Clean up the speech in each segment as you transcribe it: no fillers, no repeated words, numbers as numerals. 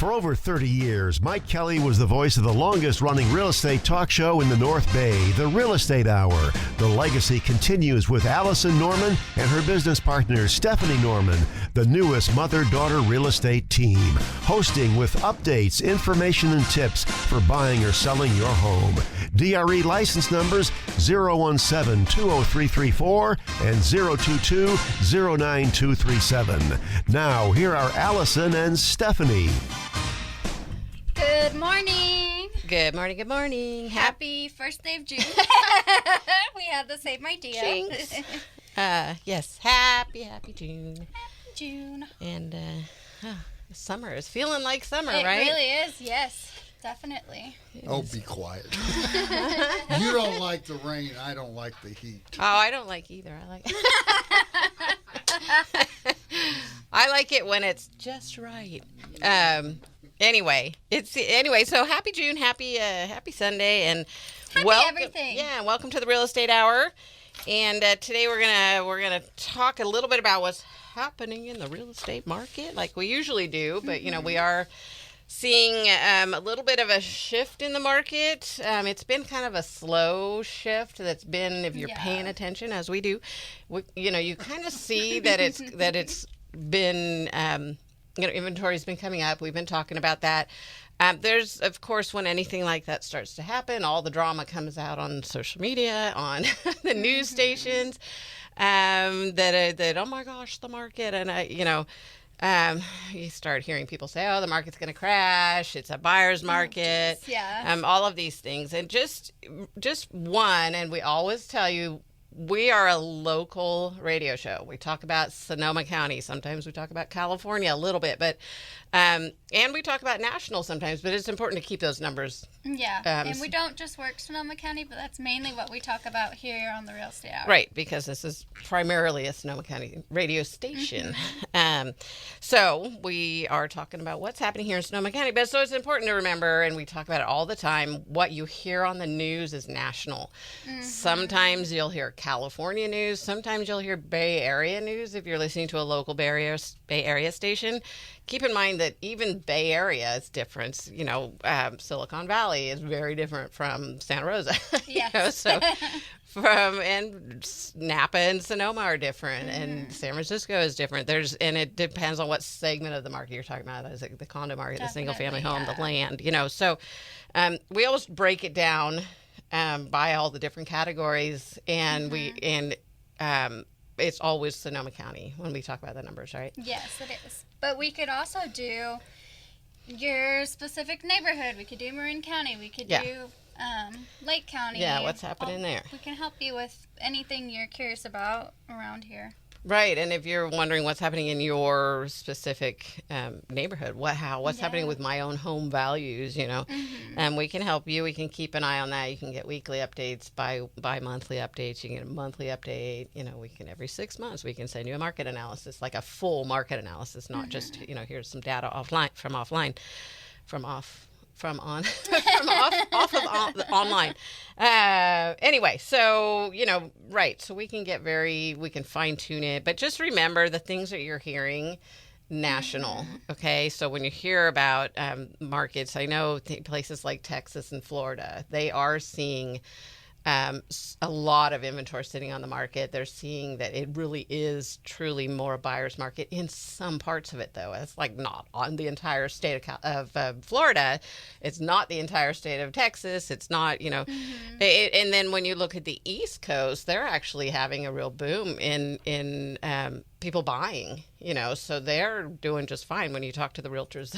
For over 30 years, Mike Kelly was the voice of the longest-running real estate talk show in the North Bay, The Real Estate Hour. The legacy continues with Allison Norman and her business partner, Stephanie Norman, the newest mother-daughter real estate team, hosting with updates, information, and tips for buying or selling your home. DRE license numbers 017-20334 and 022-09237. Now, here are Allison and Stephanie. Good morning. Good morning, good morning. Happy first day of June. We had the same idea. Yes, happy June. Happy June. And summer is feeling like summer, It right? really is, yes. Definitely. Oh, be quiet. You don't like the rain. I don't like the heat. Oh, I don't like either. I like it when it's just right. Anyway, so happy June, happy Sunday, and Happy welcome, everything. Yeah, welcome to the Real Estate Hour. And today we're gonna talk a little bit about what's happening in the real estate market, like we usually do. But we are seeing a little bit of a shift in the market. It's been kind of a slow shift. That's been, if you're paying attention, as we do, you kind of see that it's been. Inventory's been coming up. We've been talking about that. There's, of course, when anything like that starts to happen, all the drama comes out on social media, on the news stations, that oh my gosh, the market, and you start hearing people say, oh, the market's going to crash. It's a buyer's market. All of these things, and just one, and we always tell you. We are a local radio show. We talk about Sonoma County. Sometimes we talk about California a little bit, but and we talk about national sometimes. But it's important to keep those numbers. Yeah, and we don't just work Sonoma County, but that's mainly what we talk about here on the Real Estate Hour. Right, because this is primarily a Sonoma County radio station. So we are talking about what's happening here in Sonoma County. But so it's important to remember, and we talk about it all the time, what you hear on the news is national. Sometimes you'll hear California news. Sometimes you'll hear Bay Area news if you're listening to a local Bay Area station. Keep in mind that even Bay Area is different. Silicon Valley is very different from Santa Rosa. Yes. And Napa and Sonoma are different, and San Francisco is different. And it depends on what segment of the market you're talking about. Is it the condo market, the single family home, the land? So we always break it down by all the different categories, and it's always Sonoma County when we talk about the numbers, right? Yes, it is. But we could also do your specific neighborhood. We could do Marin County. We could do Lake County. Yeah, what's happening there? We can help you with anything you're curious about around here. Right, and if you're wondering what's happening in your specific neighborhood, what's happening with my own home values, we can help you. We can keep an eye on that. You can get weekly updates, bi-monthly updates. You can get a monthly update. We can every 6 months we can send you a market analysis, like a full market analysis, not just here's some data online. Anyway, so right, so we can we can fine tune it, but just remember the things that you're hearing national. Okay, so when you hear about markets, I know places like Texas and Florida, they are seeing a lot of inventory sitting on the market. They're seeing that it really is truly more a buyer's market in some parts of it, though. It's like not on the entire state of Florida. It's not the entire state of Texas. It's not, and then when you look at the East Coast, they're actually having a real boom in people buying, so they're doing just fine. When you talk to the realtors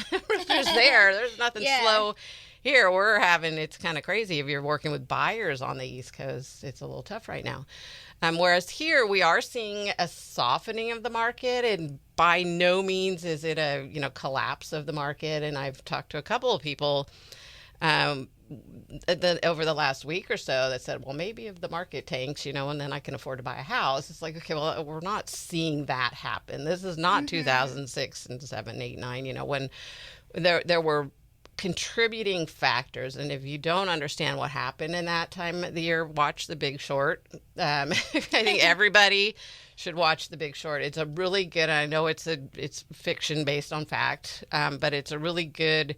there's nothing slow. Here it's kind of crazy. If you're working with buyers on the East Coast, it's a little tough right now. Whereas here we are seeing a softening of the market, and by no means is it a collapse of the market. And I've talked to a couple of people over the last week or so that said, well, maybe if the market tanks, and then I can afford to buy a house. It's like, okay, well, we're not seeing that happen. This is not 2006 and 7, 8, 9, when there were contributing factors. And if you don't understand what happened in that time of the year, watch The Big Short. I think everybody should watch The Big Short. It's a really good, I know it's fiction based on fact, but it's a really good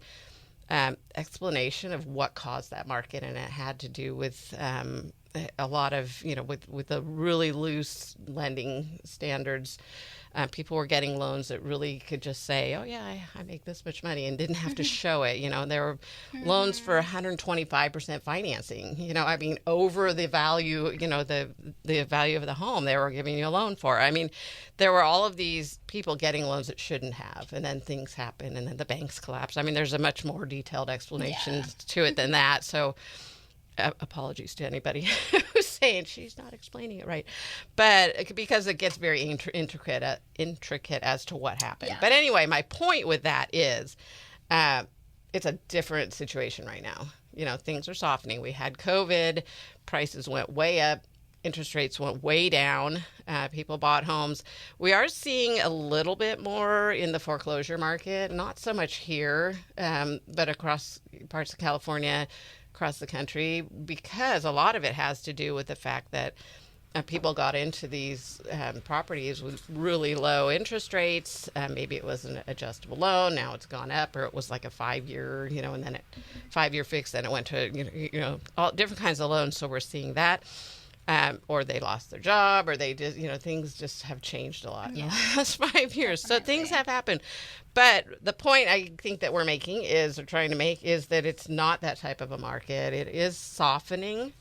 explanation of what caused that market, and it had to do with a lot of, with the really loose lending standards. People were getting loans that really could just say, oh, yeah, I make this much money, and didn't have to show it. There were loans for 125% financing, over the value, the value of the home they were giving you a loan for. There were all of these people getting loans that shouldn't have, and then things happen, and then the banks collapse. There's a much more detailed explanation to it than that. So apologies to anybody who's saying she's not explaining it right, but because it gets very intricate as to what happened. But anyway, my point with that is it's a different situation right now. Things are softening. We had COVID, prices went way up, interest rates went way down, people bought homes. We are seeing a little bit more in the foreclosure market, not so much here, but across parts of California, across the country, because a lot of it has to do with the fact that people got into these properties with really low interest rates. Maybe it was an adjustable loan. Now it's gone up, or it was like a 5-year, and then 5-year fix. Then it went to, all different kinds of loans. So we're seeing that. Or they lost their job, or they just, things just have changed a lot in the last 5 years. So things have happened. But the point I think that we're making is, or trying to make, is that it's not that type of a market. It is softening.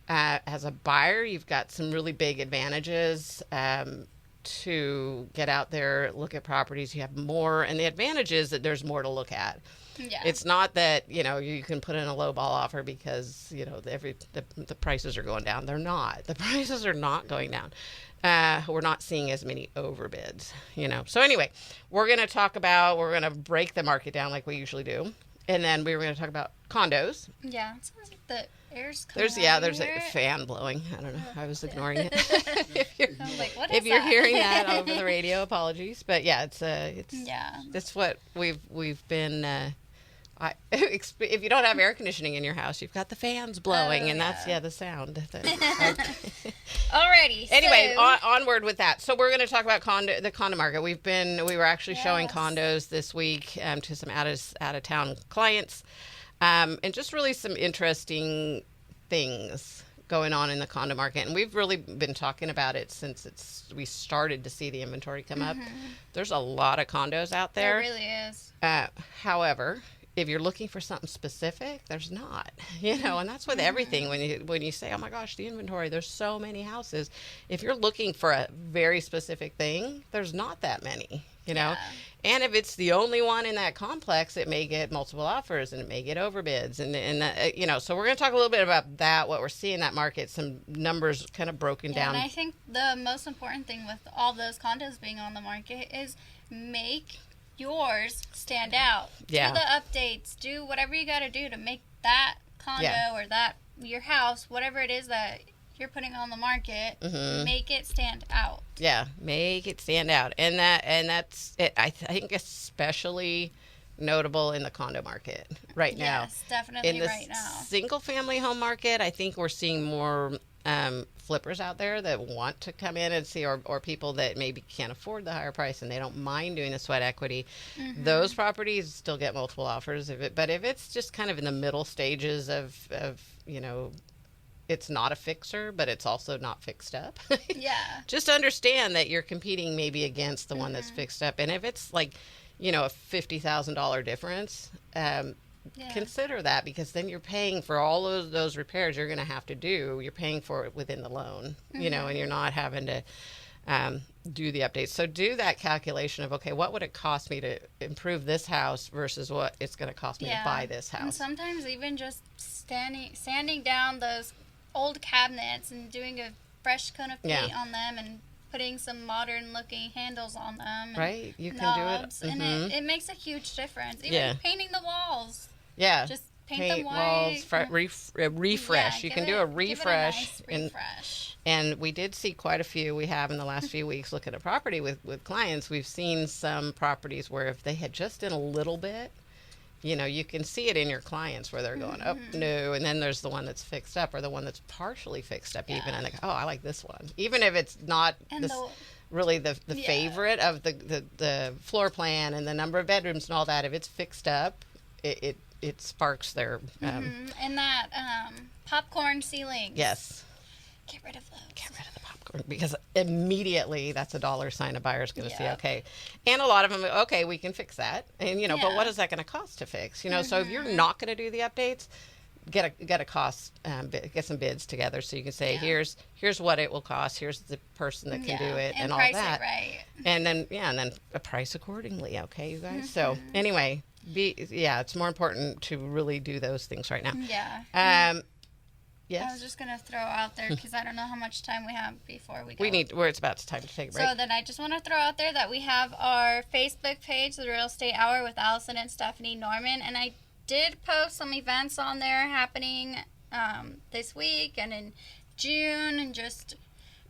As a buyer, you've got some really big advantages to get out there, look at properties. You have more, and the advantage is that there's more to look at. Yeah. It's not that, you can put in a low ball offer because, the prices are going down. They're not. The prices are not going down. We're not seeing as many overbids, So anyway, we're going to break the market down like we usually do. And then we were going to talk about condos. Yeah. It sounds like the air's coming There's a fan blowing. I don't know. I was ignoring it. If you're that? Hearing that over the radio, apologies. But yeah, it's what we've been. If you don't have air conditioning in your house, you've got the fans blowing, and that's the sound. Alrighty. Anyway, onward with that. So we're going to talk about the condo market. We were actually showing condos this week to some out of town clients, and just really some interesting things going on in the condo market. And we've really been talking about it since we started to see the inventory come up. There's a lot of condos out there. There really is. However, if you're looking for something specific, there's not, and that's with everything. When you say, oh my gosh, the inventory, there's so many houses. If you're looking for a very specific thing, there's not that many, and if it's the only one in that complex, it may get multiple offers and it may get overbids. And so we're going to talk a little bit about that, what we're seeing in that market, some numbers kind of broken down. And I think the most important thing with all those condos being on the market is make yours stand out. Yeah. Do the updates. Do whatever you got to do to make that condo or that your house, whatever it is that you're putting on the market, make it stand out. Yeah, make it stand out, and that's it. I think especially notable in the condo market right now. Yes, definitely in the right now. Single family home market, I think we're seeing more flippers out there that want to come in and see, or people that maybe can't afford the higher price and they don't mind doing the sweat equity. Those properties still get multiple offers but if it's just kind of in the middle stages of it's not a fixer, but it's also not fixed up. Just understand that you're competing maybe against the one that's fixed up. And if it's like, a $50,000 difference, consider that, because then you're paying for all of those repairs you're going to have to do. You're paying for it within the loan, and you're not having to do the updates. So do that calculation of, okay, what would it cost me to improve this house versus what it's going to cost me to buy this house. And sometimes even just sanding down those old cabinets and doing a fresh coat of paint on them and putting some modern looking handles on them. Right. You can do it. And it makes a huge difference. Even painting the walls. Yeah. Just paint them white. Walls, refresh. You can do a refresh. Give it a nice refresh. And we did see quite a few. We have in the last few weeks look at a property with clients. We've seen some properties where if they had just done a little bit, you can see it in your clients where they're going, oh, no. And then there's the one that's fixed up or the one that's partially fixed up even. And they go, oh, I like this one. Even if it's not really the favorite of the floor plan and the number of bedrooms and all that, if it's fixed up, it sparks their... And that popcorn ceiling. Yes. Get rid of those. Get rid of the popcorn, because immediately that's a dollar sign a buyer's going to see, okay. And a lot of them, okay, we can fix that. And, but what is that going to cost to fix? So if you're not going to do the updates, get a cost, get some bids together so you can say, here's what it will cost. Here's the person that can do it and all that. It right. And then a price accordingly. Okay, you guys. So anyway, it's more important to really do those things right now. Yeah. Yes. I was just going to throw out there because I don't know how much time we have before we go. It's about time to take a break. So then I just want to throw out there that we have our Facebook page, The Real Estate Hour with Allison and Stephanie Norman. And I did post some events on there happening this week and in June and just...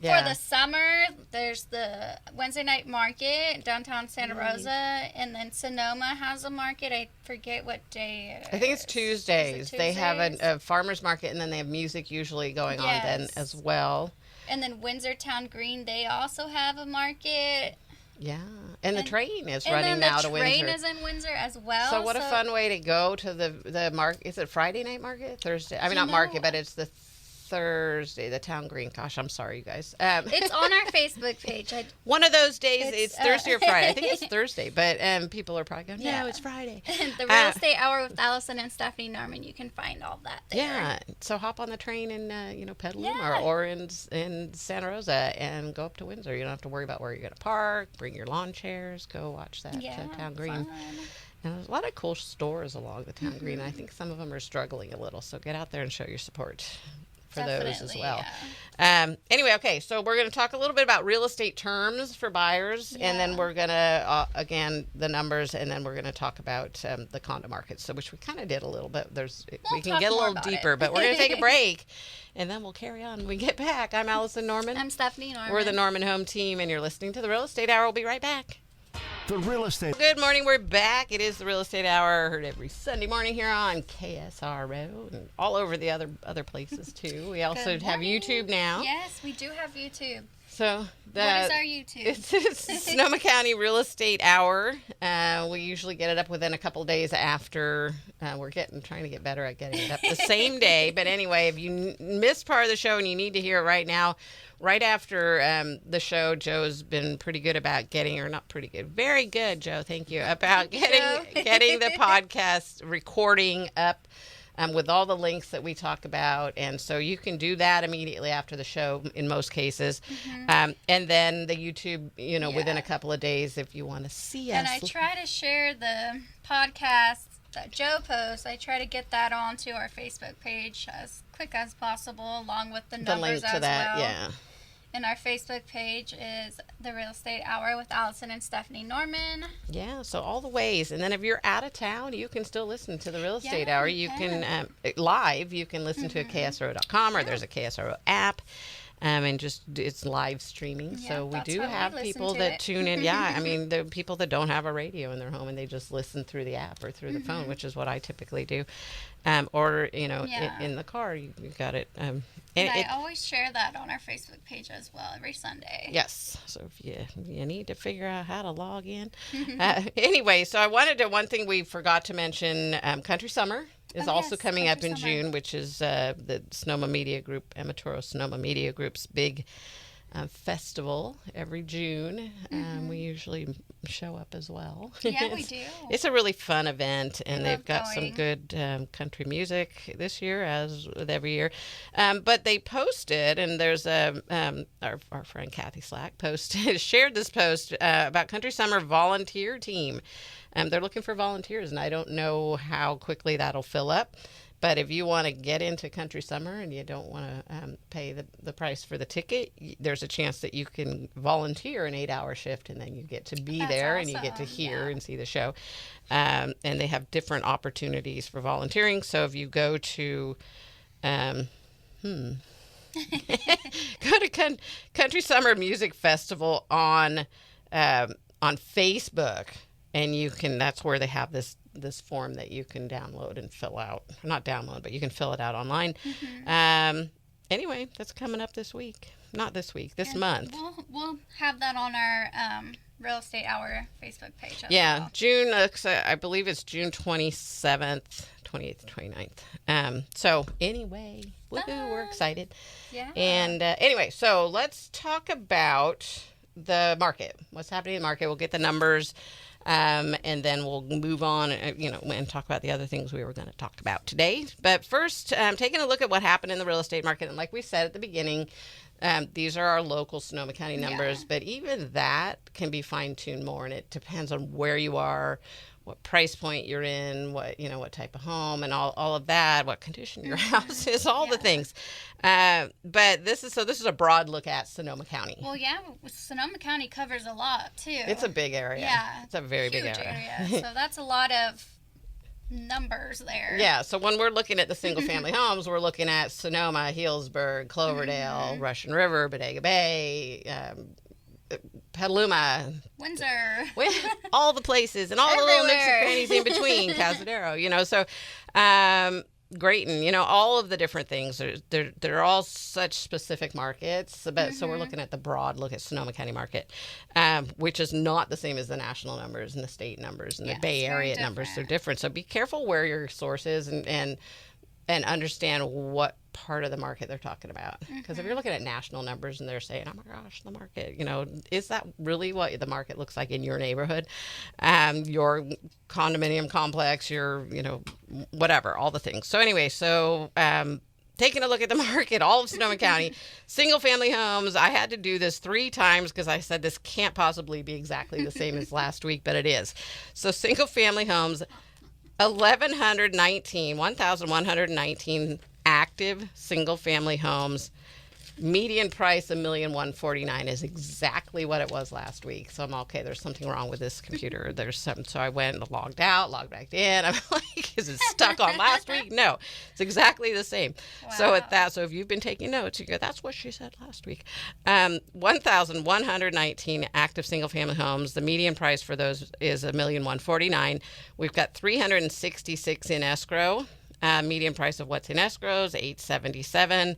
For the summer, there's the Wednesday night market downtown Santa Rosa, and then Sonoma has a market. I forget what day it is. I think it's Tuesdays. They have a farmer's market, and then they have music usually going on then as well. And then Windsor Town Green, they also have a market. Yeah, and the train is running now to Windsor. And the train is in Windsor as well. So what a fun way to go to the market. Is it Friday night market? Thursday? I mean, not market, but it's the Thursday, the Town Green. Gosh, I'm sorry, you guys. It's on our Facebook page. One of those days, it's Thursday or Friday. I think it's Thursday, but people are probably going, no, it's Friday. The Real Estate Hour with Allison and Stephanie Norman. You can find all that there. Yeah, so hop on the train in Petaluma or in Santa Rosa and go up to Windsor. You don't have to worry about where you're going to park. Bring your lawn chairs. Go watch that Town Green. Fun. And there's a lot of cool stores along the Town Green. I think some of them are struggling a little, so get out there and show your support for those as well. Yeah. Anyway, okay, so we're going to talk a little bit about real estate terms for buyers, and then we're going to, again, the numbers, and then we're going to talk about the condo market, so which we kind of did a little bit. We can get a little deeper, but we're going to take a break, and then we'll carry on when we get back. I'm Allison Norman. I'm Stephanie Norman. We're the Norman Home Team, and you're listening to The Real Estate Hour. We'll be right back. The Real Estate. Good morning. We're back. It is the Real Estate Hour, heard every Sunday morning here on KSRO and all over the other places too. We also have YouTube now. Yes, we do have YouTube. So what is our YouTube? It's Sonoma County Real Estate Hour. We usually get it up within a couple of days after. We're trying to get better at getting it up the same day. But anyway, if you missed part of the show and you need to hear it right now, right after the show, Joe's been pretty good about very good, Joe. Thank you about getting the podcast recording up. With all the links that we talk about. And so you can do that immediately after the show in most cases. And then the YouTube, within a couple of days if you want to see us. And I try to share the podcast that Joe posts. I try to get that onto our Facebook page as quick as possible, along with the numbers link to that, well. Yeah. And our Facebook page is The Real Estate Hour with Allison and Stephanie Norman. Yeah, so all the ways. And then if you're out of town, you can still listen to The Real Estate Hour. You can live. You can listen to it at KSRO.com or there's a KSRO app. And it's live streaming. Yeah, so we do have people that tune in. Yeah, I mean, the people that don't have a radio in their home and they just listen through the app or through the phone, which is what I typically do. Or, in the car, you got it. And I always share that on our Facebook page as well every Sunday. Yes. So if you need to figure out how to log in. Anyway, so one thing we forgot to mention, Country Summer is also coming up in June, which is the Sonoma Media Group, Amatoro Sonoma Media Group's big festival every June. We usually show up as well. Yeah, we do. It's a really fun event, and they've got some good country music this year, as with every year. But they posted, and there's our friend Kathy Slack shared this post about Country Summer Volunteer Team. They're looking for volunteers, and I don't know how quickly that'll fill up. But if you want to get into Country Summer and you don't want to pay the price for the ticket, there's a chance that you can volunteer an 8-hour shift, and then you get to be there and you get to hear and see the show. And they have different opportunities for volunteering. So if you go to go to Country Summer Music Festival on Facebook, and that's where they have this this form that you can download and fill out. Not download, but you can fill it out online. Anyway, that's coming up this week. Not this week, this month. We'll have that on our Real Estate Hour Facebook page. Yeah, June, I believe it's June 27th, 28th, 29th. So anyway, woohoo, we're excited. Yeah. And anyway, so let's talk about the market. What's happening in the market? We'll get the numbers, and then we'll move on, and talk about the other things we were going to talk about today. But first, taking a look at what happened in the real estate market, and like we said at the beginning, these are our local Sonoma County numbers, but even that can be fine-tuned more, and it depends on where you are, what price point you're in, what type of home, and all of that, what condition your house is, all the things. But this is a broad look at Sonoma County. Well, yeah, Sonoma County covers a lot too. It's a big area. Yeah, it's a very big area. So that's a lot of numbers there. Yeah, so when we're looking at the single-family homes, we're looking at Sonoma, Healdsburg, Cloverdale, Russian River, Bodega Bay, Petaluma, Windsor, all the places, and all the little nooks and crannies in between, Cazadero, so Grayton, all of the different things. They're all such specific markets, but so we're looking at the broad look at Sonoma County market, which is not the same as the national numbers and the state numbers and the Bay Area numbers. They're different. So be careful where your source is and understand what part of the market they're talking about. Because if you're looking at national numbers and they're saying, oh my gosh, the market, is that really what the market looks like in your neighborhood? Your condominium complex, your, whatever, all the things. So anyway, taking a look at the market, all of Sonoma County, single family homes. I had to do this 3 times because I said this can't possibly be exactly the same as last week, but it is. So single family homes, 1,119 active single-family homes. Median price $1,149,000 is exactly what it was last week. So I'm okay. There's something wrong with this computer. There's something. So I went and logged out, logged back in. I'm like, is it stuck on last week? No, it's exactly the same. Wow. So at that, so if you've been taking notes, you go, that's what she said last week. 1,119 active single-family homes. The median price for those is $1,149,000. We've got 366 in escrow. Median price of what's in escrow is $877.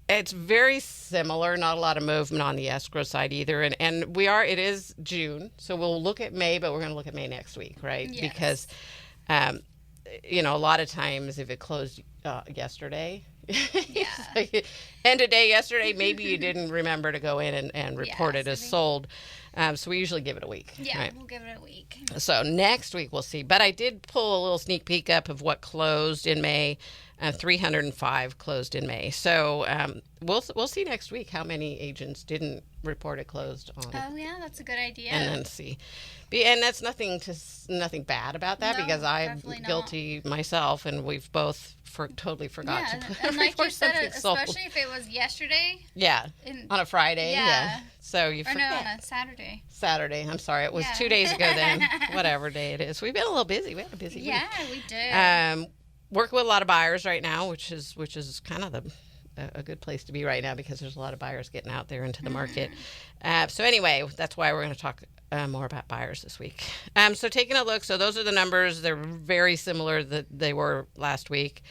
It's very similar. Not a lot of movement on the escrow side either. And it is June, so we'll look at May, but we're going to look at May next week, right? Yes. Because, a lot of times if it closed yesterday, end of day yesterday, maybe you didn't remember to go in and report it as sold. So we usually give it a week. Yeah, right? We'll give it a week. So next week we'll see. But I did pull a little sneak peek up of what closed in May. 305 closed in May. So we'll see next week how many agents didn't report it closed on. Oh yeah, that's a good idea. And then see. And that's nothing bad about that, because I'm guilty myself, and we've both totally forgot to put and like you said, sold. Especially if it was yesterday. Yeah, on a Friday. Yeah. So you forget. Or no, on a Saturday. Saturday. I'm sorry. It was 2 days ago then. Whatever day it is. We've been a little busy. We had a busy week. Yeah, we did. Working with a lot of buyers right now, which is kind of a good place to be right now, because there's a lot of buyers getting out there into the market. So anyway, that's why we're going to talk more about buyers this week. So taking a look, so those are the numbers. They're very similar that they were last week.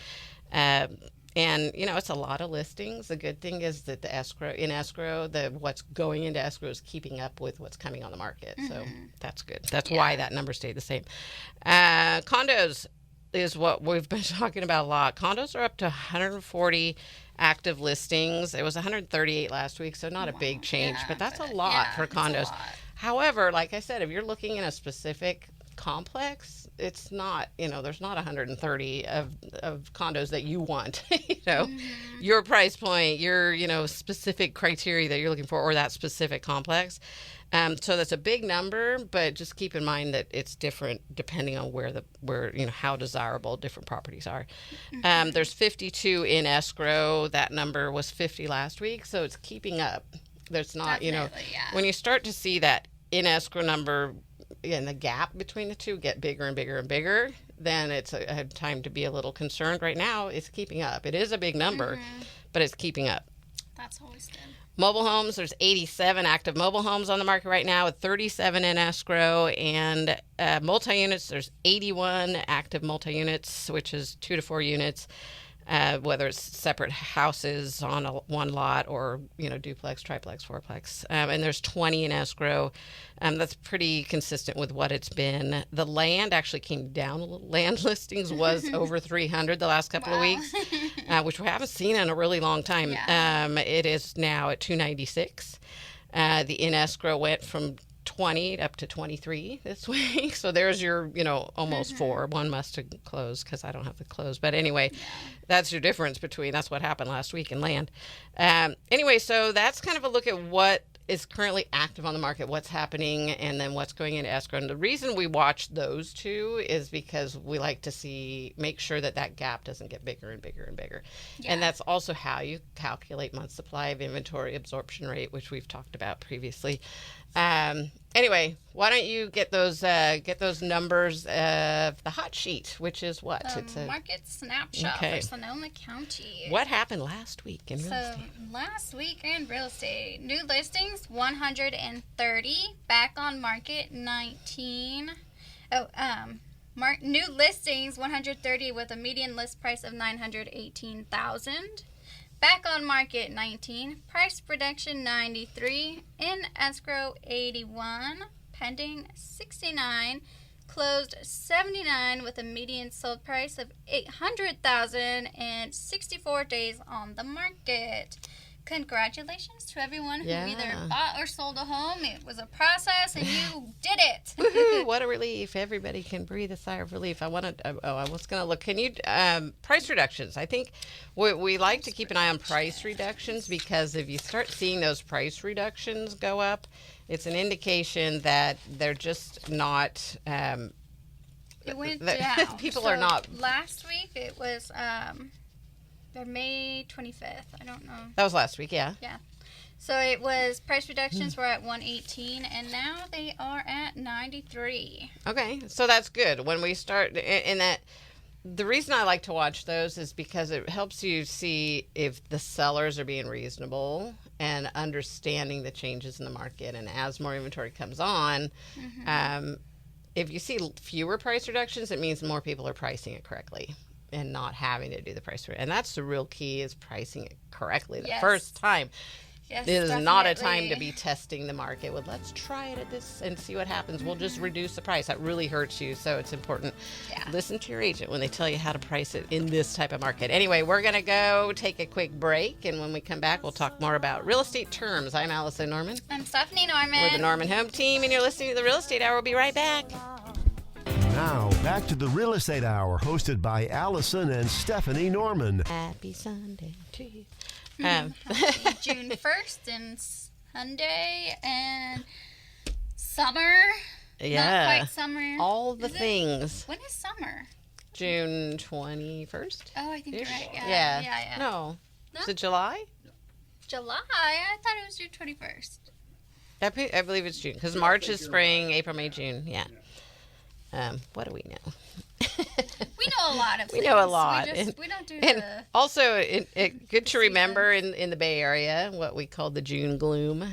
And it's a lot of listings. The good thing is that the escrow, what's going into escrow is keeping up with what's coming on the market. So that's good. That's why that number stayed the same. Condos is what we've been talking about a lot. Condos are up to 140 active listings. It was 138 last week, so not a big change, but that's a lot for condos. However, like I said, if you're looking in a specific complex, it's not, there's not 130 of condos that you want, your price point, your, specific criteria that you're looking for, or that specific complex. So that's a big number, but just keep in mind that it's different depending on where how desirable different properties are. There's 52 in escrow. That number was 50 last week, so it's keeping up. There's not, when you start to see that in escrow number and the gap between the two get bigger and bigger and bigger, then it's a time to be a little concerned. Right now, it's keeping up. It is a big number, but it's keeping up. That's always good. Mobile homes, there's 87 active mobile homes on the market right now with 37 in escrow. And multi-units, there's 81 active multi-units, which is 2 to 4 units. Whether it's separate houses on one lot or, duplex, triplex, fourplex. And there's 20 in escrow. That's pretty consistent with what it's been. The land actually came down a little. Land listings was over 300 the last couple of weeks, which we haven't seen in a really long time. Yeah. It is now at 296. The in escrow went from 20 up to 23 this week. So there's your, almost 4. One must have closed because I don't have the close. But anyway, that's your difference that's what happened last week in land. Anyway, so that's kind of a look at what is currently active on the market, what's happening, and then what's going into escrow. And the reason we watch those two is because we like to make sure that gap doesn't get bigger and bigger and bigger. Yeah. And that's also how you calculate month supply of inventory absorption rate, which we've talked about previously. Anyway, why don't you get those numbers of the hot sheet, which is what? It's a market snapshot for Sonoma County. What happened last week in real estate? Last week in real estate, new listings 130, back on market 19. New listings 130 with a median list price of $918,000. Back on market 19, price reduction 93, in escrow 81, pending 69, closed 79 with a median sold price of $800,000 and 64 days on the market. Congratulations to everyone who either bought or sold a home. It was a process and you did it. Woohoo, what a relief. Everybody can breathe a sigh of relief. I was going to look. Can you, price reductions? I think we like to keep an eye on price reductions because if you start seeing those price reductions go up, it's an indication that they're just not. It went down. People are not. Last week it was. May 25th. I don't know. That was last week, yeah. Yeah. So it was price reductions were at 118 and now they are at 93. Okay. So that's good. When we start in that, the reason I like to watch those is because it helps you see if the sellers are being reasonable and understanding the changes in the market. And as more inventory comes on, if you see fewer price reductions, it means more people are pricing it correctly and not having to do the price. And that's the real key, is pricing it correctly the first time. Yes, it is not a time to be testing the market with, let's try it at this and see what happens. We'll just reduce the price. That really hurts you. So it's important. Yeah. Listen to your agent when they tell you how to price it in this type of market. Anyway, we're going to go take a quick break. And when we come back, we'll talk more about real estate terms. I'm Allison Norman. I'm Stephanie Norman. We're the Norman Home Team, and you're listening to the Real Estate Hour. We'll be right back. Now, back to the Real Estate Hour, hosted by Allison and Stephanie Norman. Happy Sunday to you. Happy June 1st and Sunday and summer. Yeah. Not quite summer. All the things. When is summer? June 21st. Oh, I think you're right. Yeah. No. Is it July? July? I thought it was June 21st. I believe it's June, because March is spring, April, May, June. Yeah. What do we know? We know a lot of things. We know a lot. We don't do and also, good to remember in the Bay Area, what we call the June gloom.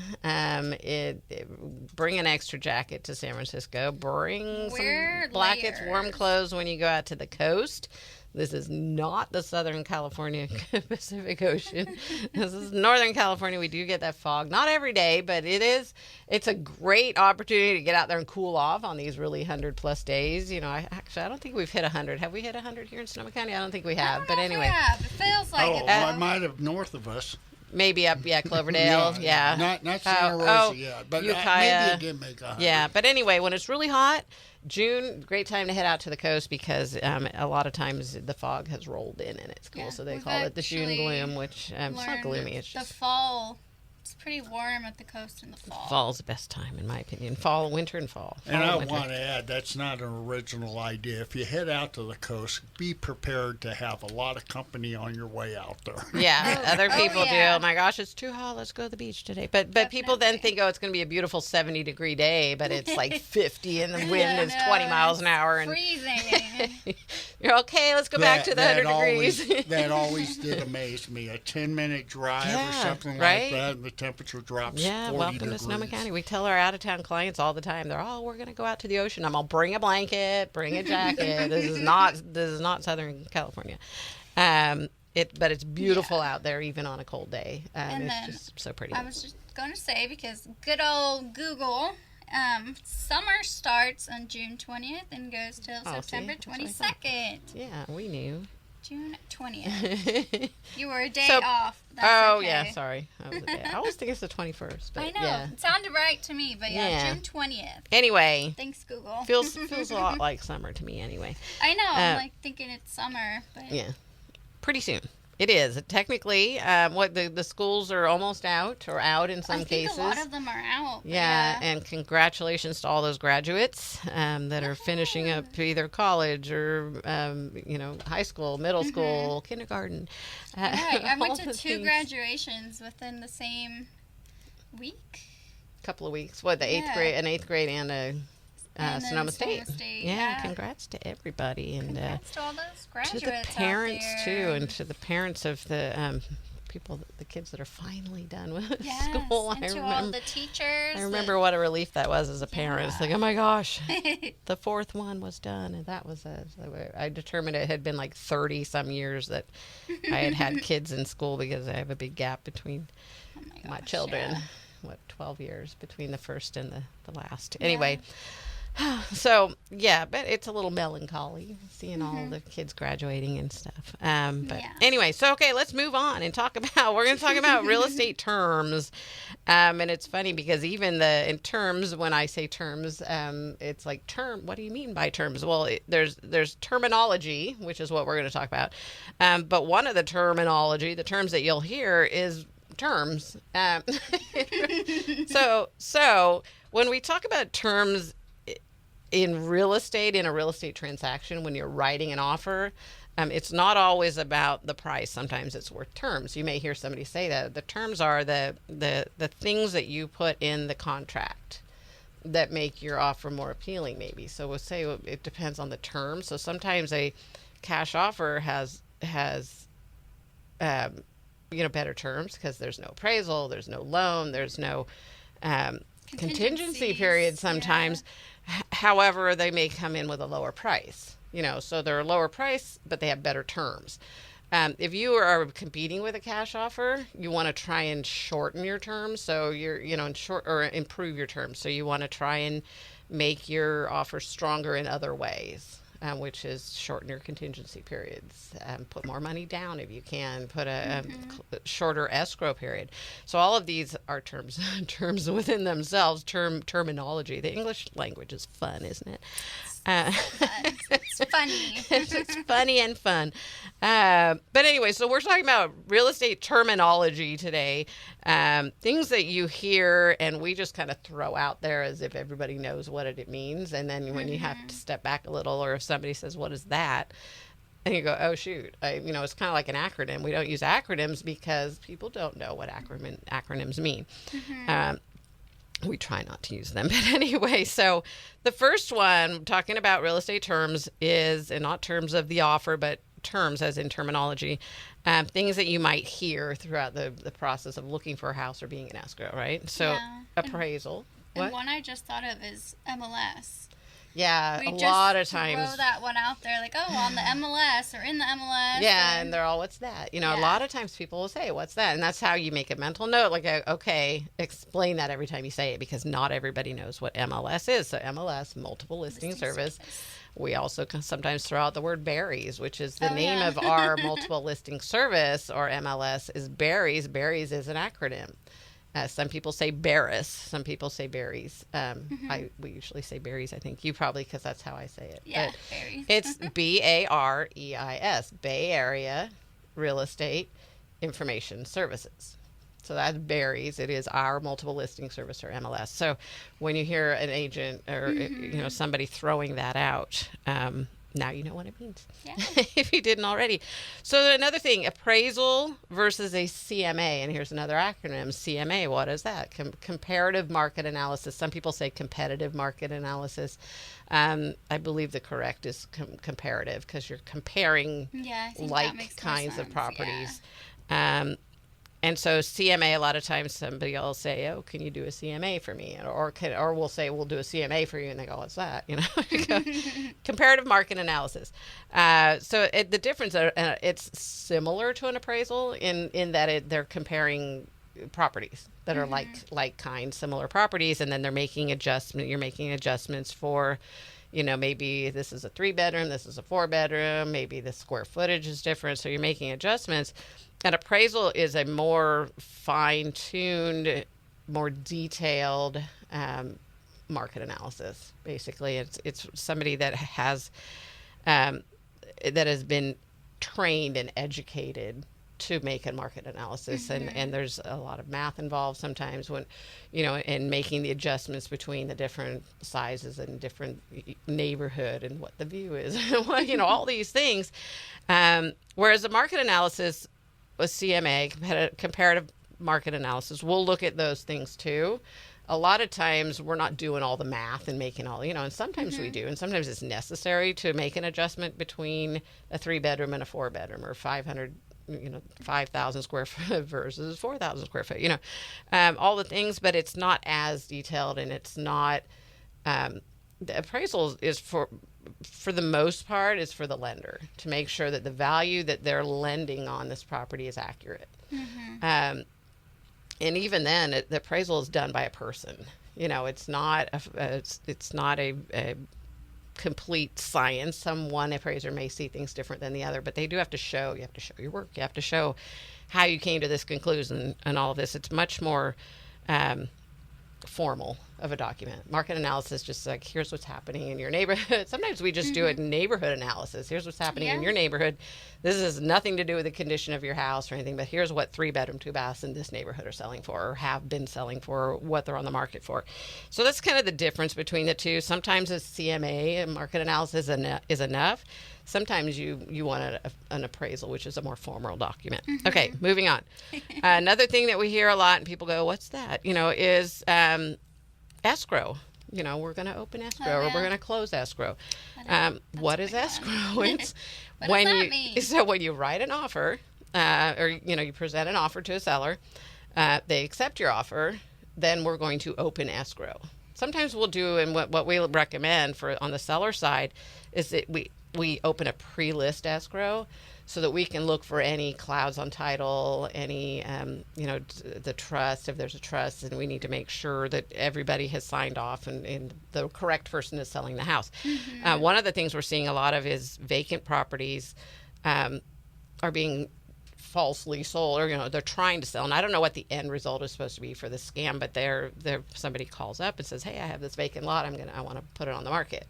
Bring an extra jacket to San Francisco. Bring some blankets, warm clothes when you go out to the coast. This is not the Southern California Pacific Ocean. This is Northern California. We do get that fog. Not every day, but it's a great opportunity to get out there and cool off on these really 100-plus days. I don't think we've hit 100. Have we hit 100 here in Sonoma County? I don't think we have. But anyway. It feels like it. I might have north of us. Maybe up, Cloverdale, yeah. Not Santa Rosa yet, but Ukiah. maybe it did make 100. Yeah, but anyway, when it's really hot, June, great time to head out to the coast because a lot of times the fog has rolled in and it's cool. Yeah, so they call it the June gloom, which it's not gloomy. It's just the fall. It's pretty warm at the coast in the fall. Fall's the best time, in my opinion. Winter and fall. And I want to add, that's not an original idea. If you head out to the coast, be prepared to have a lot of company on your way out there. Yeah, other people do. Oh my gosh, it's too hot. Let's go to the beach today. But people then think, it's going to be a beautiful 70-degree day, but it's like 50 and the wind is 20 miles an hour. Freezing. You're okay. Let's go back to the 100 degrees. That always did amaze me. A 10-minute drive or something like that, and the temperature drops 40 welcome degrees. to Sonoma County. We tell our out-of-town clients all the time. They're, we're going to go out to the ocean. I'm all, bring a blanket, bring a jacket. This is not Southern California. But it's beautiful out there, even on a cold day. And it's then just so pretty. I was just going to say, because good old Google, summer starts on June 20th and goes till September 22nd. Yeah, we knew. June 20th. You were a day off. That's okay. Yeah, sorry. I always think it's the 21st. But I know. Yeah. It sounded right to me, but June 20th. Anyway. Thanks, Google. Feels a lot like summer to me anyway. I know. I'm like thinking it's summer. But yeah. Pretty soon. It is. Technically, the schools are almost out or out in some cases. A lot of them are out. Yeah, and congratulations to all those graduates that are finishing up either college or, high school, middle school, kindergarten. Right. I went to 2 graduations within the same week. Couple of weeks. What, the 8th grade, an 8th grade and a Sonoma State. Yeah, congrats to everybody, and congrats to all those graduates to the parents out too, there. and to the parents of the the kids that are finally done with yes, school. And to all the teachers. I remember what a relief that was as a parent. It's like, oh my gosh, the 4th one was done, and that was it. So I determined it had been like 30 some years that I had kids in school, because I have a big gap between my children. Yeah. 12 years between the first and the last. Anyway. So, but it's a little melancholy seeing all the kids graduating and stuff. Anyway, so, okay, let's move on and we're going to talk about real estate terms. And it's funny because even in terms, when I say terms, it's like what do you mean by terms? Well, there's terminology, which is what we're going to talk about. But one of the terms that you'll hear is terms. So when we talk about terms, in a real estate transaction, when you're writing an offer, it's not always about the price. Sometimes it's worth terms. You may hear somebody say that. The terms are the things that you put in the contract that make your offer more appealing, maybe. So we'll say it depends on the terms. So sometimes a cash offer has better terms because there's no appraisal, there's no loan, there's no contingency period sometimes. Yeah. However, they may come in with a lower price, so they're a lower price, but they have better terms. If you are competing with a cash offer, you want to try and shorten your terms. So or improve your terms. So you want to try and make your offer stronger in other ways. Which is shorten your contingency periods, put more money down if you can, put a shorter escrow period. So all of these are terms within themselves, terminology. The English language is fun, isn't it? It's funny. It's funny and fun. But anyway, so we're talking about real estate terminology today. Things that you hear and we just kind of throw out there as if everybody knows what it means. And then when you have to step back a little, or if somebody says, what is that? And you go, oh, shoot. It's kind of like an acronym. We don't use acronyms because people don't know what acronyms mean. We try not to use them. But anyway, so the first one, talking about real estate terms, is, and not terms of the offer, but terms as in terminology, things that you might hear throughout the process of looking for a house or being an escrow, right? So appraisal. And one I just thought of is MLS. Yeah, a lot of times. We throw that one out there, like, on the MLS or in the MLS. Yeah, and they're all, what's that? A lot of times people will say, what's that? And that's how you make a mental note, like, okay, explain that every time you say it, because not everybody knows what MLS is. So MLS, multiple listing service. We also can sometimes throw out the word Barry's, which is the name of our multiple listing service, or MLS, is Barry's. Barry's is an acronym. Some people say Barris. Some people say Barry's. We usually say Barry's, I think. You probably, because that's how I say it. Yeah, Barry's. It's BAREIS, Bay Area Real Estate Information Services. So that's Barry's. It is our multiple listing service, or MLS. So when you hear an agent or somebody throwing that out, Now you know what it means, Yeah. if you didn't already. So another thing, appraisal versus a CMA, and here's another acronym, CMA. What is that? Comparative market analysis. Some people say competitive market analysis. I believe the correct is comparative, because you're comparing Yeah, I think that like makes more kinds of sense, properties. And so CMA, a lot of times somebody will say, "Oh, can you do a CMA for me?" Or we'll say, "We'll do a CMA for you," and they go, "What's that?" Comparative market analysis. The difference, it's similar to an appraisal in that they're comparing properties that are like kind, similar properties, and then they're making adjustment. You're making adjustments for, maybe this is a 3-bedroom, this is a 4-bedroom, maybe the square footage is different, so you're making adjustments. An appraisal is a more fine-tuned, more detailed market analysis. Basically, it's somebody that has been trained and educated to make a market analysis, and there's a lot of math involved sometimes when, in making the adjustments between the different sizes and different neighborhood and what the view is, all these things. Whereas a market analysis, a CMA, comparative market analysis, we'll look at those things too. A lot of times we're not doing all the math and making all, and sometimes we do, and sometimes it's necessary to make an adjustment between a 3-bedroom and a 4-bedroom, or 5,000 square foot versus 4,000 square foot, all the things, but it's not as detailed, and it's not, the appraisal is for the most part, is for the lender to make sure that the value that they're lending on this property is accurate. And even then, the appraisal is done by a person. It's not a complete science. One appraiser may see things different than the other, but they do have to show. You have to show your work. You have to show how you came to this conclusion and all of this. It's much more formal of a document. Market analysis, just like, here's what's happening in your neighborhood. Sometimes we just do a neighborhood analysis. Here's what's happening in your neighborhood. This has nothing to do with the condition of your house or anything, but here's what 3-bedroom, 2-baths in this neighborhood are selling for, or have been selling for, or what they're on the market for. So that's kind of the difference between the two. Sometimes a CMA, a market analysis, is enough. Sometimes you want an appraisal, which is a more formal document. Okay, moving on. Another thing that we hear a lot, and people go, "What's that?" Is escrow. We're going to open escrow, or we're going to close escrow. What is escrow? It's what does that mean? So when you write an offer, or you present an offer to a seller, they accept your offer, then we're going to open escrow. Sometimes we'll do, and what we recommend for on the seller side is that we open a pre-list escrow, so that we can look for any clouds on title, any, the trust, if there's a trust, and we need to make sure that everybody has signed off and the correct person is selling the house. One of the things we're seeing a lot of is vacant properties are being falsely sold, or they're trying to sell, and I don't know what the end result is supposed to be for the scam, but somebody calls up and says, "Hey, I have this vacant lot. I want to put it on the market.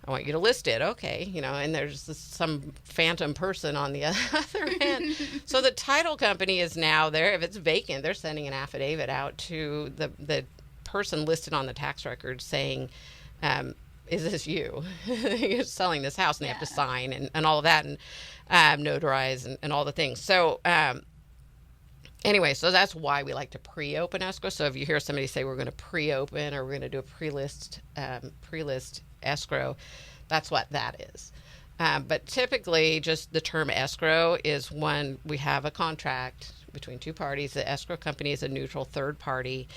I want you to list it." Okay, and there's some phantom person on the other end. So the title company is now there. If it's vacant, they're sending an affidavit out to the person listed on the tax record saying, "Is this you? You're selling this house," and they have to sign and all of that, and notarize and all the things. So anyway, so that's why we like to pre-open escrow. So if you hear somebody say we're going to pre-open, or we're going to do a pre-list escrow, that's what that is. But typically, just the term escrow is when we have a contract between two parties. The escrow company is a neutral third party,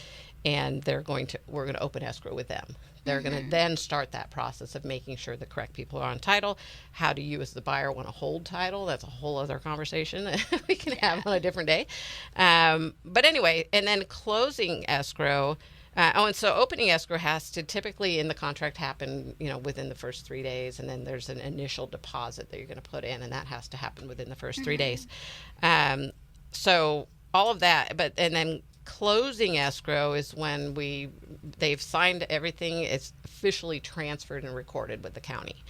and we're going to open escrow with them. They're going to then start that process of making sure the correct people are on title. How do you, as the buyer, want to hold title? That's a whole other conversation that we can have on a different day. But anyway, and then closing escrow. And so opening escrow has to typically in the contract happen, within the first 3 days, and then there's an initial deposit that you're going to put in, and that has to happen within the first 3 days. So all of that, and then closing escrow is when they've signed everything, it's officially transferred and recorded with the county.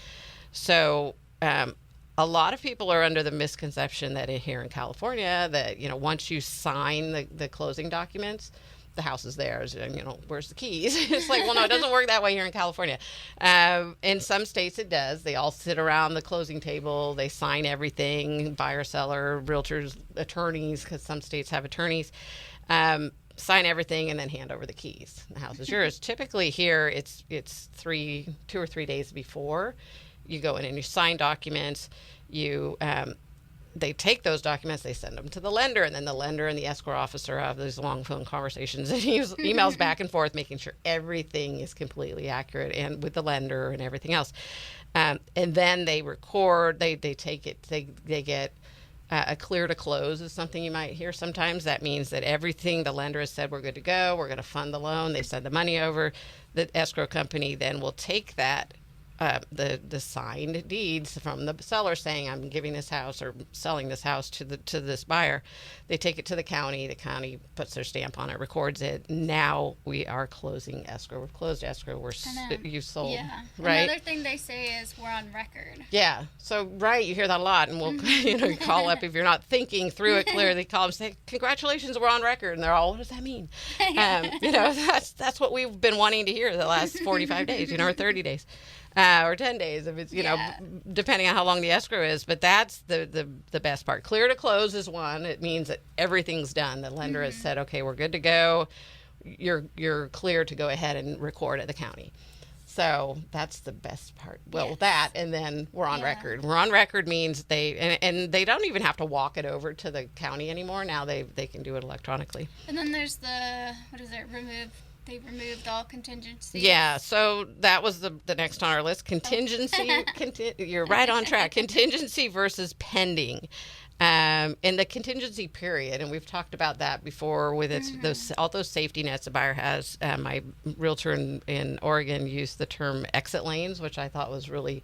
So a lot of people are under the misconception that here in California that, once you sign the closing documents, the house is theirs, and where's the keys? It's like, well, no, it doesn't work that way here in California. In some states it does. They all sit around the closing table, they sign everything, buyer, seller, realtors, attorneys, because some states have attorneys, sign everything and then hand over the keys. The house is yours. Typically here it's 2 or 3 days before you go in and you sign documents. They take those documents, they send them to the lender, and then the lender and the escrow officer have these long phone conversations and use emails back and forth, making sure everything is completely accurate and with the lender and everything else. And then they record, they take it, they get a clear to close is something you might hear sometimes. That means that everything the lender has said, we're good to go, we're going to fund the loan. They send the money over. The escrow company then will take that, the signed deeds from the seller saying, I'm giving this house or selling this house to this buyer. They take it to the county. The county puts their stamp on it, records it. Now we are closing escrow. We've closed escrow. You sold. Yeah. Right. Another thing they say is we're on record. Yeah. So, right, you hear that a lot, and we'll, you call up if you're not thinking through it clearly. Call them and say, congratulations, we're on record, and they're all, what does that mean? That's what we've been wanting to hear the last 45 days, or 30 days. Or 10 days if it's, depending on how long the escrow is. But that's the best part. Clear to close is one. It means that everything's done. The lender has said, okay, we're good to go. You're clear to go ahead and record at the county. So that's the best part. Well, Yes. that, and then we're on record. We're on record means and they don't even have to walk it over to the county anymore. Now they can do it electronically. And then there's they removed all contingencies. Yeah, so that was the next on our list. Contingency, you're right on track. Contingency versus pending. In the contingency period, and we've talked about that before with all those safety nets a buyer has. My realtor in Oregon used the term exit lanes, which I thought was really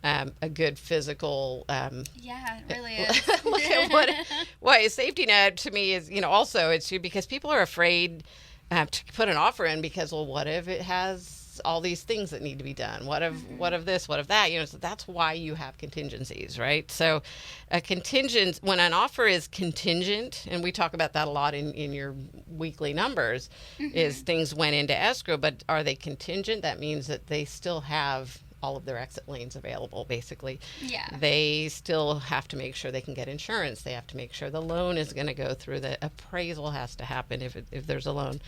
a good physical. Yeah, it really is. Look at what a safety net to me is. Also it's because people are afraid to put an offer in because, well, what if it has all these things that need to be done? What if this? What if that? So that's why you have contingencies, right? So when an offer is contingent, and we talk about that a lot in your weekly numbers, is things went into escrow, but are they contingent? That means that they still have all of their exit lanes available, basically. Yeah. They still have to make sure they can get insurance. They have to make sure the loan is going to go through. The appraisal has to happen if there's a loan.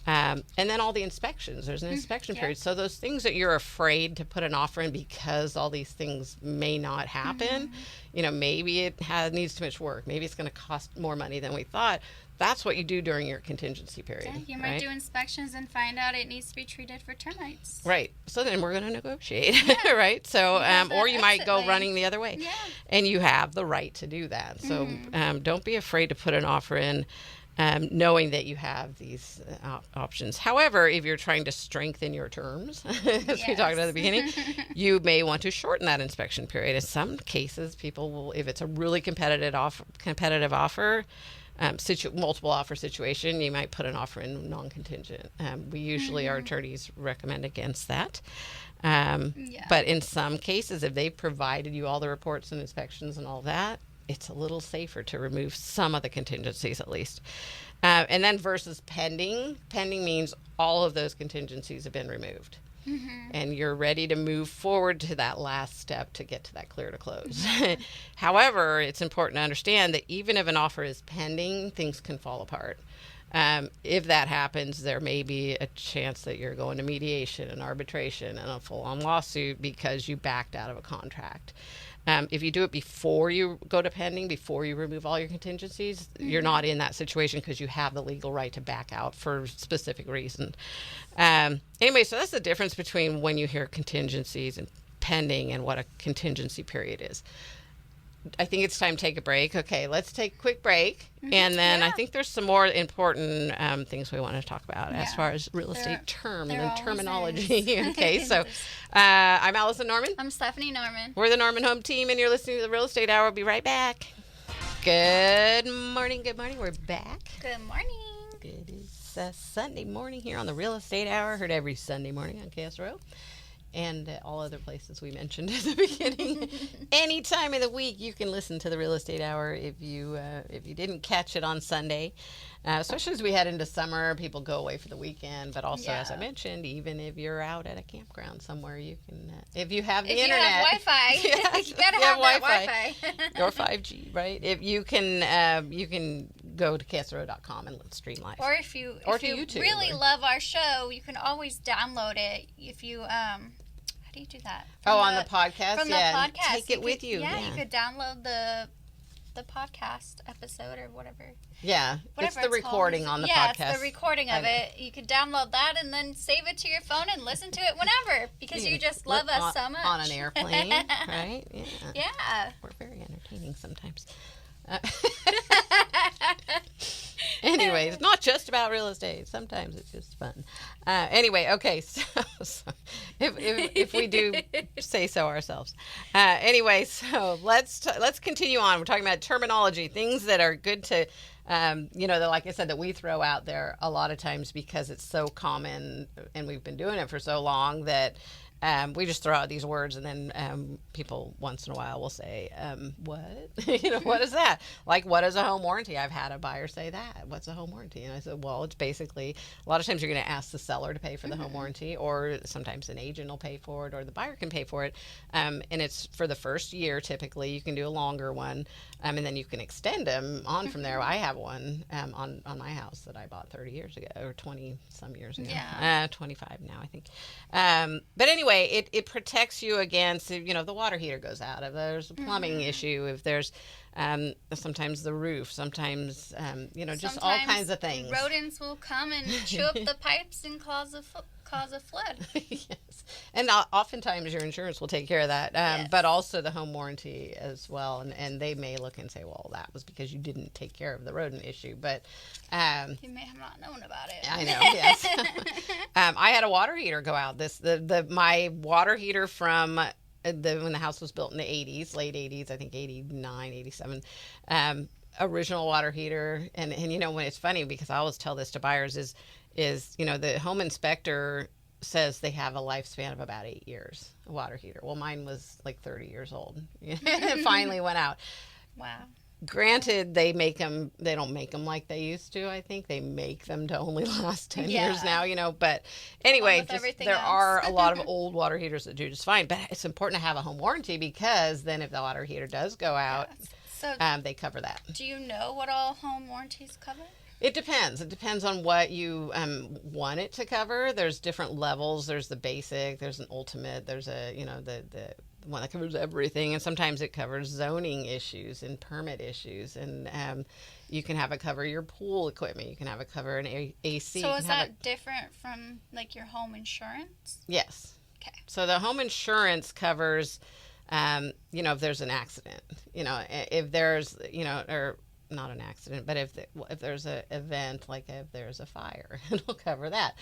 And then all the inspections. There's an inspection period. So those things that you're afraid to put an offer in because all these things may not happen, maybe it needs too much work. Maybe it's going to cost more money than we thought. That's what you do during your contingency period. Yeah, you might do inspections and find out it needs to be treated for termites. Right. So then we're going to negotiate, right? So, or you might go running the other way. Yeah. And you have the right to do that. So don't be afraid to put an offer in, knowing that you have these options. However, if you're trying to strengthen your terms, as we talked about at the beginning, you may want to shorten that inspection period. In some cases, people will, if it's a really competitive offer, multiple offer situation, you might put an offer in non-contingent. We usually, our attorneys recommend against that. But in some cases, if they've provided you all the reports and inspections and all that, it's a little safer to remove some of the contingencies at least. And then versus pending. Pending means all of those contingencies have been removed. And you're ready to move forward to that last step to get to that clear to close. However, it's important to understand that even if an offer is pending, things can fall apart. If that happens, there may be a chance that you're going to mediation and arbitration and a full-on lawsuit because you backed out of a contract. If you do it before you go to pending, before you remove all your contingencies, you're not in that situation because you have the legal right to back out for specific reason. Anyway, so that's the difference between when you hear contingencies and pending and what a contingency period is. I think it's time to take a break. Okay, let's take a quick break. And then I think there's some more important things we want to talk about as far as real estate term and terminology. Okay, so I'm Allison Norman. I'm Stephanie Norman. We're the Norman Home Team, and you're listening to the Real Estate Hour. We'll be right back. Good morning. We're back. Good morning. It is Sunday morning here on the Real Estate Hour. Heard every Sunday morning on KSRO. and all other places we mentioned at the beginning. Any time of the week, you can listen to the Real Estate Hour if you didn't catch it on Sunday. Especially as we head into summer, people go away for the weekend. But also, as I mentioned, even if you're out at a campground somewhere, you can, if you have the internet. If you have Wi-Fi. You gotta have that Wi-Fi. Or 5G, right? If you can go to KSRO.com and stream live. Or if you really love our show, you can always download it. If you how do you do that? On the podcast? From the podcast. Take it with you. Yeah, you could download the podcast episode or whatever. Yeah, it's the recording on the podcast. Yeah, it's the recording of it. You could download that and then save it to your phone and listen to it whenever because you just love us so much. On an airplane, right? Yeah. Yeah. We're very entertaining sometimes. Anyway, it's not just about real estate. Sometimes it's just fun. Anyway, okay. So if we do say so ourselves. Anyway, so let's continue on. We're talking about terminology, things that are good to, that, like I said, that we throw out there a lot of times because it's so common and we've been doing it for so long that we just throw out these words and then people once in a while will say, what? What is that? Like, what is a home warranty? I've had a buyer say that. What's a home warranty? And I said, well, it's basically, a lot of times you're going to ask the seller to pay for the home warranty, or sometimes an agent will pay for it, or the buyer can pay for it. And it's for the first year, typically. You can do a longer one, and then you can extend them on from there. I have one on my house that I bought 30 years ago, or 20-some years ago. Yeah. 25 now, I think. But anyway, it protects you against, the water heater goes out, if there's a plumbing issue, if there's sometimes the roof, sometimes, just all kinds of things. Rodents will come and chew up the pipes and cause a flood. Yes. And oftentimes your insurance will take care of that, Yes. but also the home warranty as well. And they may look and say, well, that was because you didn't take care of the rodent issue. But you may have not known about it. I know, yes. I had a water heater go out. My water heater from when the house was built in the 80s, late 80s, I think 89, 87, original water heater. And when it's funny, because I always tell this to buyers is the home inspector says they have a lifespan of about 8 years, a water heater. Well, mine was like 30 years old. It finally went out. Wow. Granted, they don't make them like they used to, I think. They make them to only last 10 years now, But anyway, there are a lot of old water heaters that do just fine. But it's important to have a home warranty because then if the water heater does go out, so they cover that. Do you know what all home warranties cover? It depends. It depends on what you want it to cover. There's different levels. There's the basic. There's an ultimate. There's the one that covers everything. And sometimes it covers zoning issues and permit issues. And you can have it cover your pool equipment. You can have it cover an AC. So is that different from like your home insurance? Yes. Okay. So the home insurance covers, if there's an accident, if there's, or not an accident, but if there's an event, like if there's a fire, it'll cover that.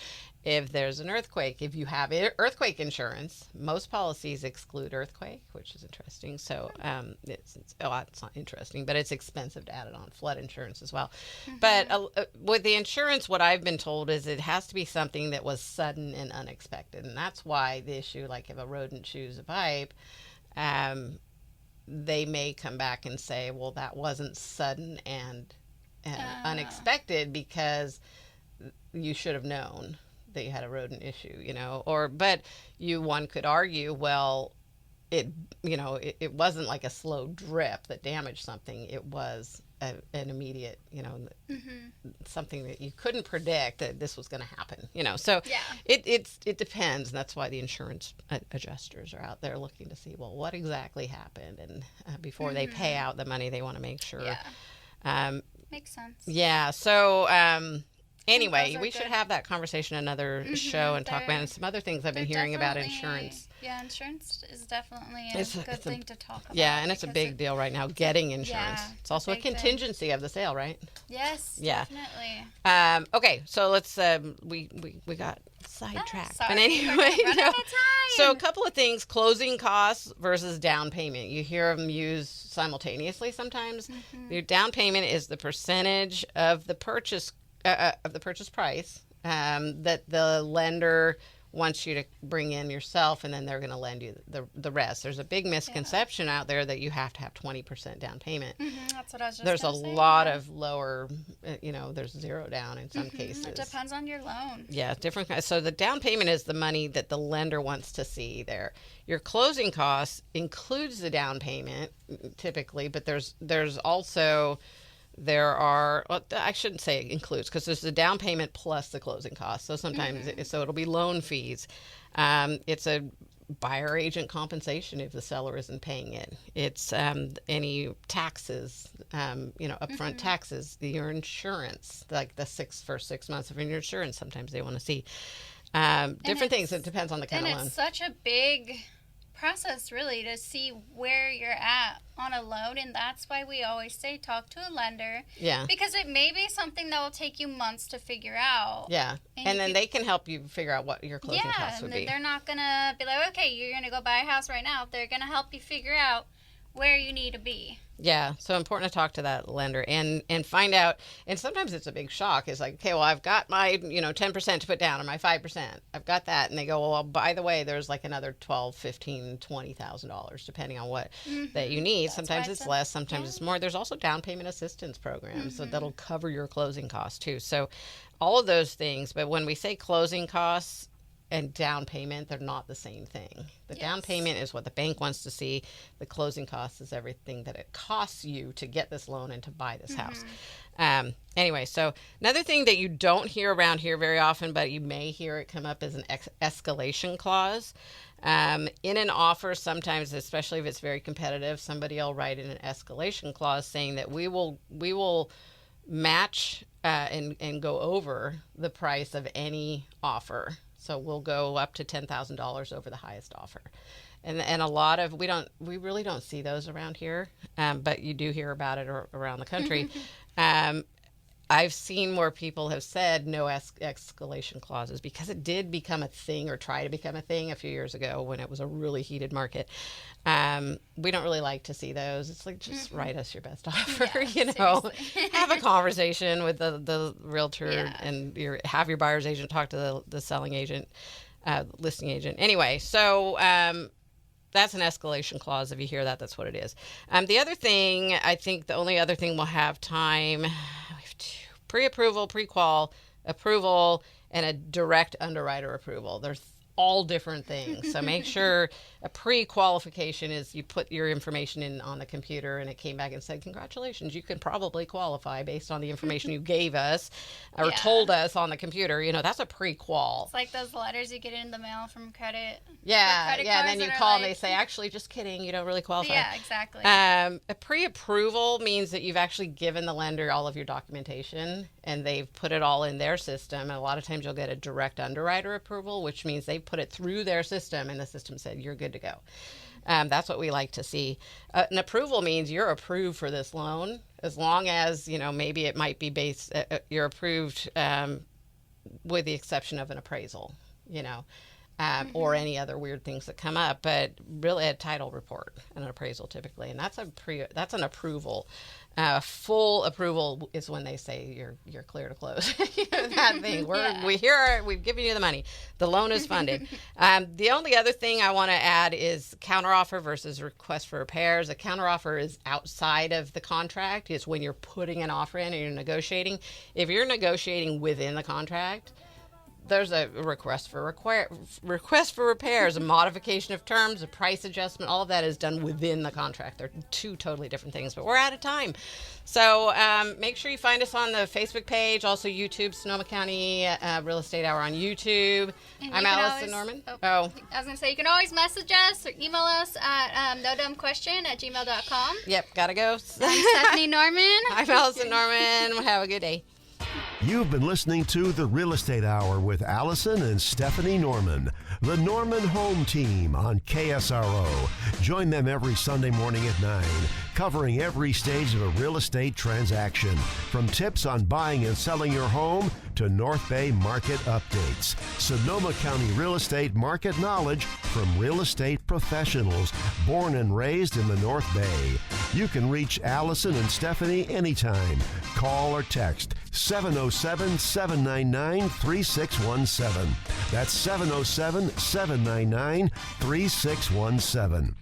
If there's an earthquake, if you have earthquake insurance, most policies exclude earthquake, which is interesting. So it's not interesting, but it's expensive to add it on flood insurance as well. Mm-hmm. But with the insurance, what I've been told is it has to be something that was sudden and unexpected, and that's why the issue, like if a rodent chews a pipe, they may come back and say, well, that wasn't sudden and unexpected because you should have known that you had a rodent issue, but one could argue, well, it wasn't like a slow drip that damaged something. It was an immediate, something that you couldn't predict that this was going to happen, So yeah. It depends. And that's why the insurance adjusters are out there looking to see, well, what exactly happened. And before they pay out the money, they want to make sure. Yeah. Makes sense. Yeah. So, anyway, we should have that conversation another show and talk about some other things I've been hearing about insurance. Yeah, insurance is definitely a good thing to talk about. Yeah, and it's a big deal right now, getting insurance. Yeah, it's also a contingency of the sale, right? Yes, yeah. Definitely. Okay, so let's, we got sidetracked. But anyway, so a couple of things, closing costs versus down payment. You hear them used simultaneously sometimes. Mm-hmm. Your down payment is the percentage of the purchase price that the lender wants you to bring in yourself, and then they're going to lend you the rest. There's a big misconception out there that you have to have 20% down payment. That's what I was just There's a gonna say, lot yeah. of lower, there's zero down in some cases. It depends on your loan. Yeah, different. So the down payment is the money that the lender wants to see there. Your closing costs includes the down payment typically, but there's also I shouldn't say it includes, because there's the down payment plus the closing costs. So sometimes so it'll be loan fees. It's a buyer agent compensation if the seller isn't paying it. It's any taxes, upfront taxes, your insurance, like the first 6 months of your insurance. Sometimes they want to see different things. It depends on the kind of loan. And it's such a big process, really, to see where you're at on a loan, and that's why we always say talk to a lender. Yeah. Because it may be something that will take you months to figure out. Yeah. And then they can help you figure out what your closing costs would be. They're not gonna be like, okay, you're gonna go buy a house right now. They're gonna help you figure out where you need to be. Yeah, so important to talk to that lender and find out. And sometimes it's a big shock. It's like, okay, well, I've got my 10% to put down, or my 5%. I've got that, and they go, well, by the way, there's like another $12,000, $15,000, $20,000 depending on what that you need. That's sometimes it's less, sometimes it's more. There's also down payment assistance programs, so that'll cover your closing costs too. So all of those things. But when we say closing costs and down payment, they're not the same thing. The down payment is what the bank wants to see. The closing costs is everything that it costs you to get this loan and to buy this house. Anyway, so another thing that you don't hear around here very often, but you may hear it come up, is an escalation clause. In an offer, sometimes, especially if it's very competitive, somebody will write in an escalation clause saying that we will match and go over the price of any offer. So we'll go up to $10,000 over the highest offer. And a lot of, we really don't see those around here, but you do hear about it around the country. I've seen where people have said no escalation clauses because it did become a thing, or try to become a thing, a few years ago when it was a really heated market. We don't really like to see those. It's like, just write us your best offer, have a conversation with the realtor and have your buyer's agent talk to the selling agent, listing agent. Anyway, so that's an escalation clause. If you hear that, that's what it is. The other thing, I think the only other thing we'll have time, we have pre-approval, pre-qual, approval, and a direct underwriter approval. There's all different things. So make sure a pre-qualification is you put your information in on the computer and it came back and said, congratulations, you can probably qualify based on the information you gave us or told us on the computer. That's a pre-qual. It's like those letters you get in the mail from credit. Yeah, and then you call and they say, actually, just kidding, you don't really qualify. Yeah, exactly. A pre-approval means that you've actually given the lender all of your documentation and they've put it all in their system. And a lot of times you'll get a direct underwriter approval, which means they put it through their system and the system said, you're good to go. That's what we like to see. An approval means you're approved for this loan, as long as, maybe it might be based, you're approved with the exception of an appraisal, or any other weird things that come up, but really a title report and an appraisal typically. And that's an approval. Full approval is when they say you're clear to close. That thing. We've given you the money. The loan is funded. The only other thing I want to add is counteroffer versus request for repairs. A counteroffer is outside of the contract. It's when you're putting an offer in and you're negotiating. If you're negotiating within the contract, there's a request for repairs, a modification of terms, a price adjustment. All of that is done within the contract. They're two totally different things, but we're out of time. So make sure you find us on the Facebook page, also YouTube, Sonoma County Real Estate Hour on YouTube. I'm Allison Norman. I was going to say, you can always message us or email us at nodumbquestion@gmail.com. Yep, gotta go. I'm Stephanie Norman. I'm Allison Norman. Have a good day. You've been listening to The Real Estate Hour with Allison and Stephanie Norman, the Norman Home Team on KSRO. Join them every Sunday morning at 9, covering every stage of a real estate transaction, from tips on buying and selling your home to North Bay market updates. Sonoma County real estate market knowledge from real estate professionals born and raised in the North Bay. You can reach Allison and Stephanie anytime. Call or text 707-799-3617. That's 707-799-3617.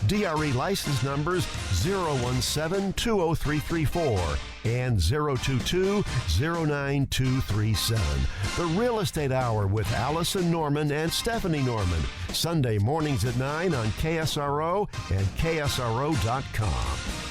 DRE license numbers 017-20334 and 022-09237. The Real Estate Hour with Allison Norman and Stephanie Norman. Sunday mornings at 9 on KSRO and KSRO.com.